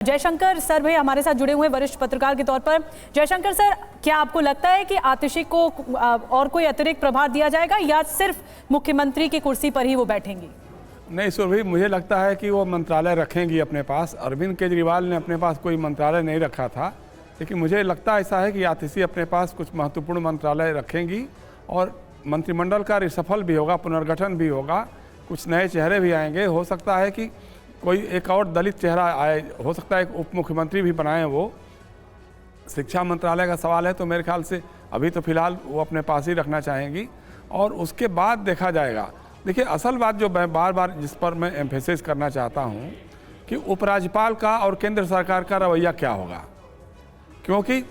Jaishankar sir भी हमारे साथ जुड़े हुए हैं वरिष्ठ पत्रकार के तौर पर। जयशंकर सर, क्या आपको लगता है कि आतिशी को और कोई अतिरिक्त प्रभार दिया जाएगा या सिर्फ मुख्यमंत्री की कुर्सी पर ही वो बैठेंगी? नहीं सुरभि, मुझे लगता है कि वो मंत्रालय रखेंगी अपने पास। अरविंद केजरीवाल ने अपने पास कोई मंत्रालय नहीं रखा था, लेकिन मुझे लगता ऐसा है कि आतिशी अपने पास कुछ महत्वपूर्ण मंत्रालय रखेंगी और मंत्रिमंडल का रिसफल भी होगा, पुनर्गठन भी होगा, कुछ नए चेहरे भी आएंगे। हो सकता है कि कोई एक और दलित चेहरा आए, हो सकता है एक उप मुख्यमंत्री भी बनाएं वो। शिक्षा मंत्रालय का सवाल है तो मेरे ख्याल से अभी तो फिलहाल वो अपने पास ही रखना चाहेंगी और उसके बाद देखा जाएगा। देखिए, असल बात जो मैं बार बार जिस पर मैं एम्फेसिस करना चाहता हूँ कि उपराज्यपाल का और केंद्र सरकार का रवैया क्या होगा, क्योंकि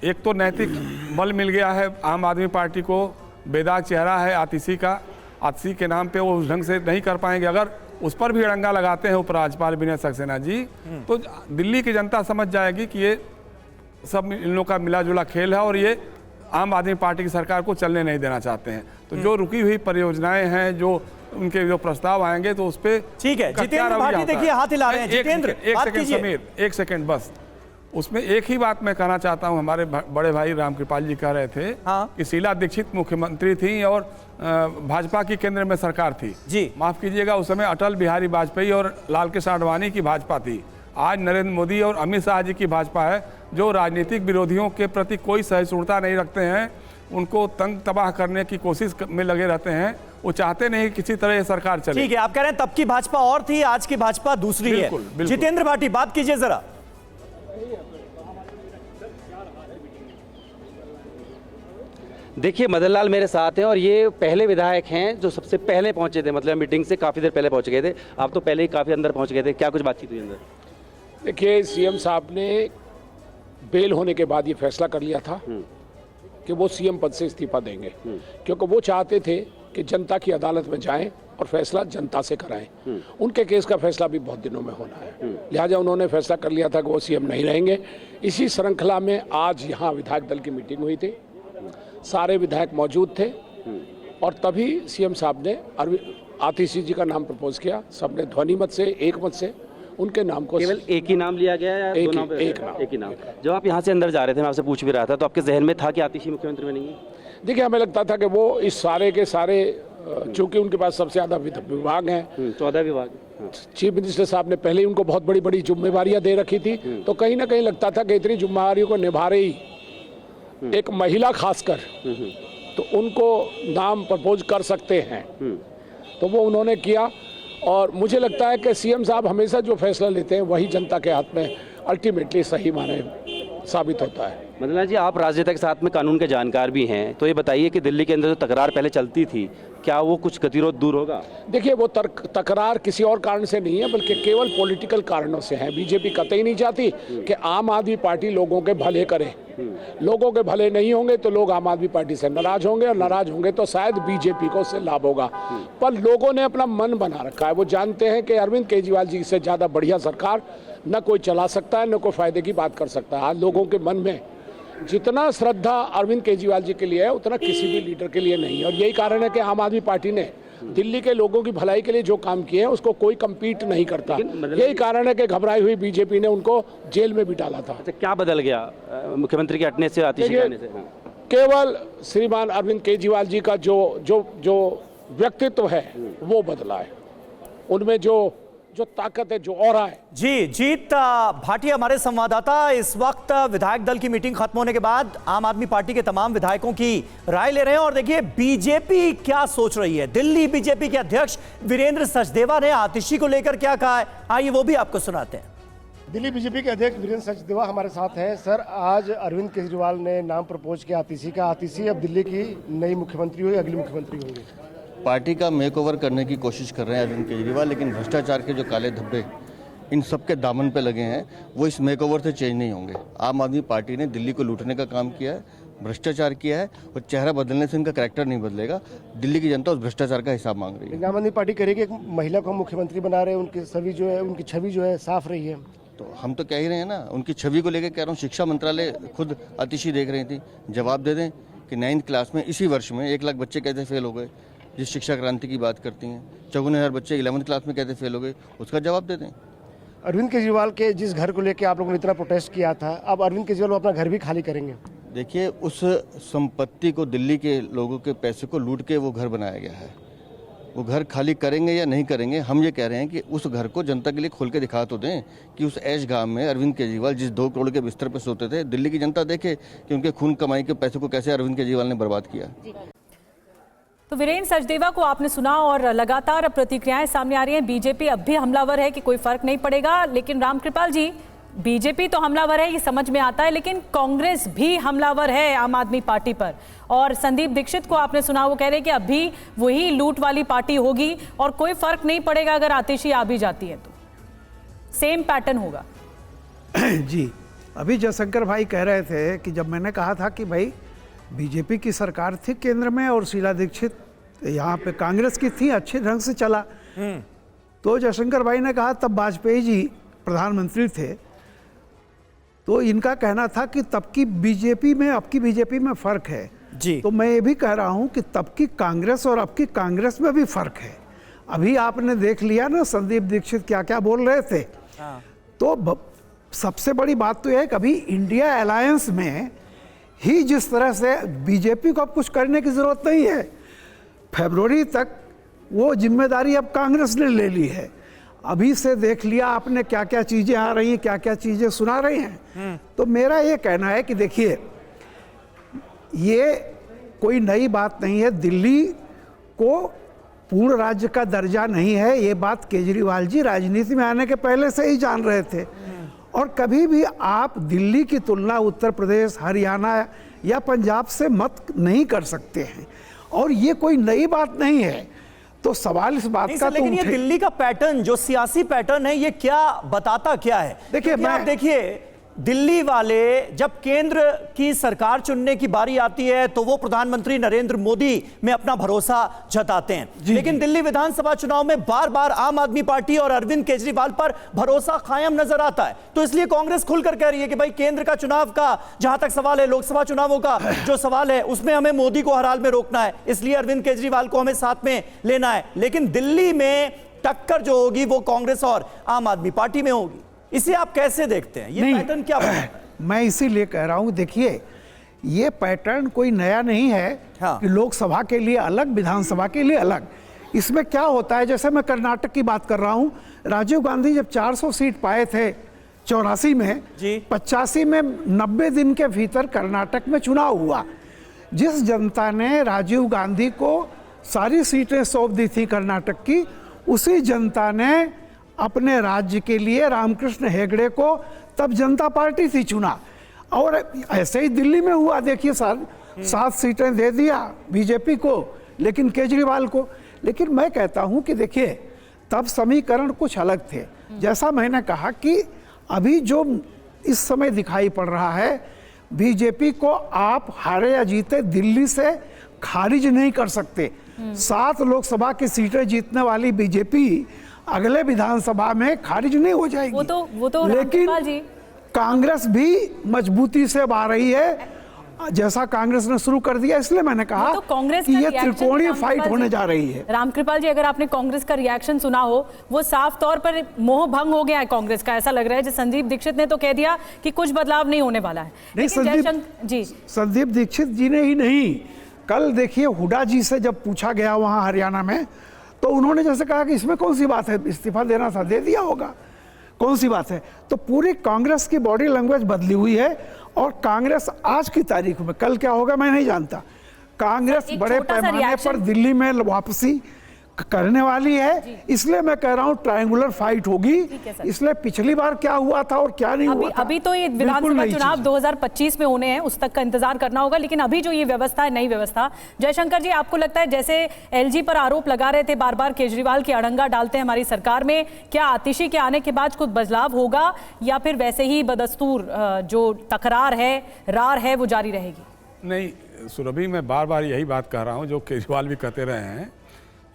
एक तो नैतिक बल मिल गया है आम आदमी पार्टी को, बेदाग चेहरा है आतिशी का, आतिशी के नाम पे वो उस ढंग से नहीं कर पाएंगे। अगर उस पर भी अड़ंगा लगाते हैं उपराज्यपाल विनय सक्सेना जी, तो दिल्ली की जनता समझ जाएगी कि ये सब इन लोगों का मिला जुला खेल है और ये आम आदमी पार्टी की सरकार को चलने नहीं देना चाहते हैं। तो जो रुकी हुई परियोजनाएं हैं, जो उनके जो प्रस्ताव आएंगे, तो उस पर ठीक है। जितेंद्र भाटी देखिए हाथ हिला रहे हैं। जितेंद्र, एक सेकंड समीर, एक सेकंड बस। उसमें एक ही बात मैं कहना चाहता हूं, हमारे बड़े भाई रामकृपाल जी कह रहे थे कि शीला दीक्षित मुख्यमंत्री थी और भाजपा की केंद्र में सरकार थी जी। माफ कीजिएगा, उस समय अटल बिहारी वाजपेयी और लाल कृष्ण आडवाणी की भाजपा थी। आज नरेंद्र मोदी और अमित शाह जी की भाजपा है, जो राजनीतिक विरोधियों के प्रति कोई सहिष्णुता नहीं रखते हैं, उनको तंग तबाह करने की कोशिश में लगे रहते हैं। वो चाहते नहीं किसी तरह ये सरकार चले। ठीक है, आप कह रहे हैं तब की भाजपा और थी, आज की भाजपा दूसरी है। बिल्कुल। जितेंद्र भाटी, बात कीजिए जरा। देखिए, मदन लाल मेरे साथ हैं और ये पहले विधायक हैं जो सबसे पहले पहुंचे थे, मतलब मीटिंग से काफ़ी देर पहले पहुंच गए थे। आप तो पहले ही काफ़ी अंदर पहुंच गए थे, क्या कुछ बातचीत हुई अंदर? देखिए, सीएम साहब ने बेल होने के बाद ये फैसला कर लिया था कि वो सीएम पद से इस्तीफा देंगे, क्योंकि वो चाहते थे कि जनता की अदालत में जाएं और फैसला जनता से कराएं। उनके केस का फैसला भी बहुत दिनों में होना है, लिहाजा उन्होंने फैसला कर लिया था कि वो सीएम नहीं रहेंगे। इसी श्रृंखला में आज यहाँ विधायक दल की मीटिंग हुई थी, सारे विधायक मौजूद थे और तभी सीएम साहब ने आतिशी जी का नाम प्रपोज किया। सबने ध्वनि मत से, एक मत से उनके नाम को, केवल एक ही नाम लिया गया या एक दो नाम? एक ही नाम। जब आप यहाँ से अंदर जा रहे थे, मैं आपसे पूछ भी रहा था, तो आपके जहन में था कि आतिशी मुख्यमंत्री बनेंगे? देखिए, हमें लगता था कि वो इस सारे के सारे, चूंकि उनके पास सबसे ज़्यादा विभाग हैं, 14 विभाग। चीफ मिनिस्टर साहब ने पहले ही उनको बहुत बड़ी बड़ी जिम्मेवारियां दे रखी थी, तो कहीं ना कहीं लगता था कि इतनी जिम्मेवारियों को निभा रही एक महिला खासकर, तो उनको नाम प्रपोज कर सकते हैं। तो वो उन्होंने किया और मुझे लगता है कि सीएम साहब हमेशा जो फैसला लेते हैं वही जनता के हाथ में अल्टीमेटली सही माने साबित होता है। मतलब जी, आप राजनेता के साथ में कानून के जानकार भी हैं, तो ये बताइए कि दिल्ली के अंदर जो तकरार पहले चलती थी, क्या वो कुछ गतिरोध दूर होगा? देखिए, वो तकरार किसी और कारण से नहीं है, बल्कि केवल पॉलिटिकल कारणों से है। बीजेपी कतई नहीं चाहती कि आम आदमी पार्टी लोगों के भले करे। लोगों के भले नहीं होंगे तो लोग आम आदमी पार्टी से नाराज होंगे और नाराज होंगे तो शायद बीजेपी को उससे लाभ होगा। पर लोगों ने अपना मन बना रखा है, वो जानते हैं कि अरविंद केजरीवाल जी से ज़्यादा बढ़िया सरकार न कोई चला सकता है, न कोई फायदे की बात कर सकता है। आज लोगों के मन में जितना श्रद्धा अरविंद केजरीवाल जी के लिए है, उतना किसी भी लीडर के लिए नहीं है। और यही कारण है कि आम आदमी पार्टी ने दिल्ली के लोगों की भलाई के लिए जो काम किए हैं उसको कोई कम्पीट नहीं करता। यही कारण है कि घबराई हुई बीजेपी ने उनको जेल में भी डाला था। अच्छा, क्या बदल गया मुख्यमंत्री के हटने से, आतिशी के आने से? केवल श्रीमान अरविंद केजरीवाल जी का जो व्यक्तित्व है वो बदला है, उनमें जो ताकत है, जो ऑरा है। जी, जीत भाटी हमारे संवाददाता इस वक्त विधायक दल की मीटिंग खत्म होने के बाद आम आदमी पार्टी के तमाम विधायकों की राय ले रहे हैं और देखिए बीजेपी क्या सोच रही है। दिल्ली बीजेपी के अध्यक्ष वीरेंद्र सचदेवा ने आतिशी को लेकर क्या कहा है, आइए वो भी आपको सुनाते हैं। दिल्ली बीजेपी के अध्यक्ष वीरेंद्र सचदेवा हमारे साथ हैं। सर, आज अरविंद केजरीवाल ने नाम प्रपोज किया आतिशी का। आतिशी अब दिल्ली की नई मुख्यमंत्री हुई, अगली मुख्यमंत्री होंगी। पार्टी का मेकओवर करने की कोशिश कर रहे हैं अरविंद केजरीवाल, लेकिन भ्रष्टाचार के जो काले धब्बे इन सब के दामन पे लगे हैं, वो इस मेकओवर से चेंज नहीं होंगे। आम आदमी पार्टी ने दिल्ली को लूटने का काम किया है, भ्रष्टाचार किया है और चेहरा बदलने से इनका कैरेक्टर नहीं बदलेगा। दिल्ली की जनता उस भ्रष्टाचार का हिसाब मांग रही है। आम आदमी पार्टी करेगी एक महिला को मुख्यमंत्री बना रहे हैं, उनकी छवि जो है साफ रही है। तो हम तो कह ही रहे हैं ना, उनकी छवि को लेकर कह रहा हूँ। शिक्षा मंत्रालय खुद आतिशी देख रही थी, जवाब दे दें कि 9th क्लास में इसी वर्ष में 1 लाख बच्चे कैसे फेल हो गए, जिस शिक्षा क्रांति की बात करती हैं। 54,000 बच्चे 11th क्लास में कैसे फेल हो गए, उसका जवाब दे दें। अरविंद केजरीवाल के जिस घर को लेकर आप लोगों ने इतना प्रोटेस्ट किया था, अब अरविंद केजरीवाल अपना घर भी खाली करेंगे? देखिए, उस संपत्ति को, दिल्ली के लोगों के पैसे को लूट के वो घर बनाया गया है। वो घर खाली करेंगे या नहीं करेंगे, हम ये कह रहे हैं कि उस घर को जनता के लिए खोल के दिखा तो दें कि उस ऐश गांव में अरविंद केजरीवाल जिस 2 करोड़ के बिस्तर पर सोते थे, दिल्ली की जनता देखे कि उनके खून कमाई के पैसे को कैसे अरविंद केजरीवाल ने बर्बाद किया। तो वीरेंद्र सचदेवा को आपने सुना और लगातार प्रतिक्रियाएं सामने आ रही हैं। बीजेपी अब भी हमलावर है कि कोई फर्क नहीं पड़ेगा, लेकिन रामकृपाल जी, बीजेपी तो हमलावर है ये समझ में आता है, लेकिन कांग्रेस भी हमलावर है आम आदमी पार्टी पर। और संदीप दीक्षित को आपने सुना, वो कह रहे हैं कि अभी वही लूट वाली पार्टी होगी और कोई फर्क नहीं पड़ेगा अगर आतिशी आ भी जाती है तो सेम पैटर्न होगा। जी, अभी जयशंकर भाई कह रहे थे कि जब मैंने कहा था कि भाई बीजेपी की सरकार थी केंद्र में और शीला दीक्षित यहाँ पे कांग्रेस की थी, अच्छे ढंग से चला, तो जयशंकर भाई ने कहा तब वाजपेयी जी प्रधानमंत्री थे, तो इनका कहना था कि तब की बीजेपी में अब की बीजेपी में फर्क है जी। तो मैं ये भी कह रहा हूं कि तब की कांग्रेस और अब की कांग्रेस में भी फर्क है। अभी आपने देख लिया ना संदीप दीक्षित क्या क्या बोल रहे थे। तो सबसे बड़ी बात तो यह है कि अभी इंडिया अलायंस में ही जिस तरह से बीजेपी को अब कुछ करने की जरूरत नहीं है, फरवरी तक वो जिम्मेदारी अब कांग्रेस ने ले ली है। अभी से देख लिया आपने क्या क्या चीजें आ रही हैं, क्या क्या चीजें सुना रही हैं। तो मेरा ये कहना है कि देखिए, ये कोई नई बात नहीं है, दिल्ली को पूर्ण राज्य का दर्जा नहीं है, ये बात केजरीवाल जी राजनीति में आने के पहले से ही जान रहे थे। और कभी भी आप दिल्ली की तुलना उत्तर प्रदेश, हरियाणा या पंजाब से मत नहीं कर सकते हैं, और ये कोई नई बात नहीं है। तो सवाल इस बात का, लेकिन ये दिल्ली का पैटर्न, जो सियासी पैटर्न है, ये क्या बताता क्या है? देखिए, आप देखिए, दिल्ली वाले जब केंद्र की सरकार चुनने की बारी आती है तो वो प्रधानमंत्री नरेंद्र मोदी में अपना भरोसा जताते हैं, लेकिन दिल्ली विधानसभा चुनाव में बार बार आम आदमी पार्टी और अरविंद केजरीवाल पर भरोसा कायम नजर आता है। तो इसलिए कांग्रेस खुलकर कह रही है कि भाई केंद्र का चुनाव का जहां तक सवाल है, लोकसभा चुनावों का जो सवाल है, उसमें हमें मोदी को हर हाल में रोकना है, इसलिए अरविंद केजरीवाल को हमें साथ में लेना है। लेकिन दिल्ली में टक्कर जो होगी वो कांग्रेस और आम आदमी पार्टी में होगी। इसे आप कैसे देखते हैं? ये पैटर्न क्या है? मैं इसीलिए कह रहा हूं, देखिए ये पैटर्न कोई नया नहीं है। हाँ। कि लोकसभा के लिए अलग, विधानसभा के लिए अलग। इसमें क्या होता है, जैसे मैं कर्नाटक की बात कर रहा हूं, राजीव गांधी जब 400 सीट पाए थे 84 में, 85 में 90 दिन के भीतर कर्नाटक में चुनाव हुआ। जिस जनता ने राजीव गांधी को सारी सीटें सौंप दी थी कर्नाटक की, उसी जनता ने अपने राज्य के लिए रामकृष्ण हेगड़े को, तब जनता पार्टी थी, चुना। और ऐसे ही दिल्ली में हुआ, देखिए 7 सीटें दे दिया बीजेपी को, लेकिन केजरीवाल को। लेकिन मैं कहता हूं कि देखिए, तब समीकरण कुछ अलग थे। जैसा मैंने कहा कि अभी जो इस समय दिखाई पड़ रहा है, बीजेपी को आप हारे या जीते दिल्ली से खारिज नहीं कर सकते। 7 लोकसभा की सीटें जीतने वाली बीजेपी अगले विधानसभा में खारिज नहीं हो जाएगी। वो तो लेकिन कांग्रेस भी मजबूती से आ रही है, जैसा कांग्रेस ने शुरू कर दिया। इसलिए मैंने कहा तो कांग्रेस कि ये त्रिकोणीय फाइट होने जा रही है। रामकृपाल जी, अगर आपने कांग्रेस का रिएक्शन सुना हो, वो साफ तौर पर मोह भंग हो गया है कांग्रेस का, ऐसा लग रहा है। जो संदीप दीक्षित ने तो कह दिया कि कुछ बदलाव नहीं होने वाला है। नहीं, संदीप दीक्षित जी ने ही नहीं, कल देखिए हुडा जी से जब पूछा गया वहां हरियाणा में, तो उन्होंने जैसे कहा कि इसमें कौन सी बात है, इस्तीफा देना था, दे दिया होगा, कौन सी बात है। तो पूरी कांग्रेस की बॉडी लैंग्वेज बदली हुई है। और कांग्रेस आज की तारीख में, कल क्या होगा मैं नहीं जानता, कांग्रेस बड़े पैमाने पर दिल्ली में वापसी करने वाली है। इसलिए मैं कह रहा हूं ट्रायंगुलर फाइट होगी। इसलिए पिछली बार क्या हुआ था और क्या नहीं हुआ था, अभी तो ये विधानसभा चुनाव 2025 में होने हैं, उस तक का इंतजार करना होगा। लेकिन अभी जो ये व्यवस्था है, नई व्यवस्था, जयशंकर जी, आपको लगता है जैसे एलजी पर आरोप लगा रहे थे बार बार केजरीवाल की अड़ंगा डालते हैं हमारी सरकार में, क्या आतिशी के आने के बाद कुछ बदलाव होगा या फिर वैसे ही बदस्तूर जो तकरार है, रार है, वो जारी रहेगी? नहीं सुरभि, मैं बार बार यही बात कह रहा हूँ जो केजरीवाल भी कहते रहे हैं।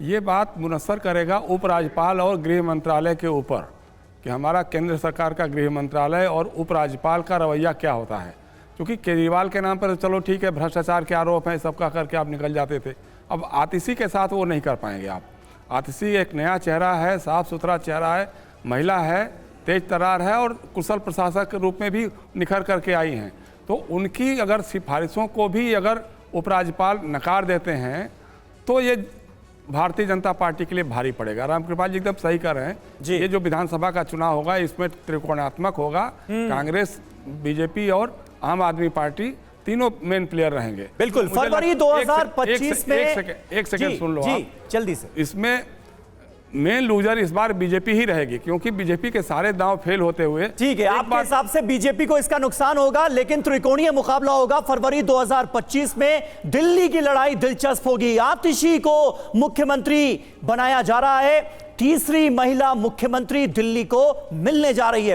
ये बात मुनस्सर करेगा उपराज्यपाल और गृह मंत्रालय के ऊपर कि हमारा केंद्र सरकार का गृह मंत्रालय और उपराज्यपाल का रवैया क्या होता है। क्योंकि केजरीवाल के नाम पर चलो ठीक है, भ्रष्टाचार के आरोप हैं, सबका करके आप निकल जाते थे। अब आतिशी के साथ वो नहीं कर पाएंगे आप। आतिशी एक नया चेहरा है, साफ सुथरा चेहरा है, महिला है, तेज तर्रार है और कुशल प्रशासक के रूप में भी निखर करके आई हैं। तो उनकी अगर सिफारिशों को भी अगर उपराज्यपाल नकार देते हैं तो ये भारतीय जनता पार्टी के लिए भारी पड़ेगा। रामकृपाल जी एकदम सही कर रहे हैं जी। ये जो विधानसभा का चुनाव होगा इसमें त्रिकोणात्मक होगा। कांग्रेस, बीजेपी और आम आदमी पार्टी तीनों मेन प्लेयर रहेंगे। बिल्कुल, मुझे फरवरी 2025 में एक सेकंड सुन लो जी, आप। जल्दी से। इसमें मेन लूजर इस बार बीजेपी ही रहेगी, क्योंकि बीजेपी के सारे दांव फेल होते हुए ठीक है, एक आपके बार हिसाब से बीजेपी को इसका नुकसान होगा, लेकिन त्रिकोणीय मुकाबला होगा फरवरी 2025 में। दिल्ली की लड़ाई दिलचस्प होगी। आतिशी को मुख्यमंत्री बनाया जा रहा है, तीसरी महिला मुख्यमंत्री दिल्ली को मिलने जा रही है।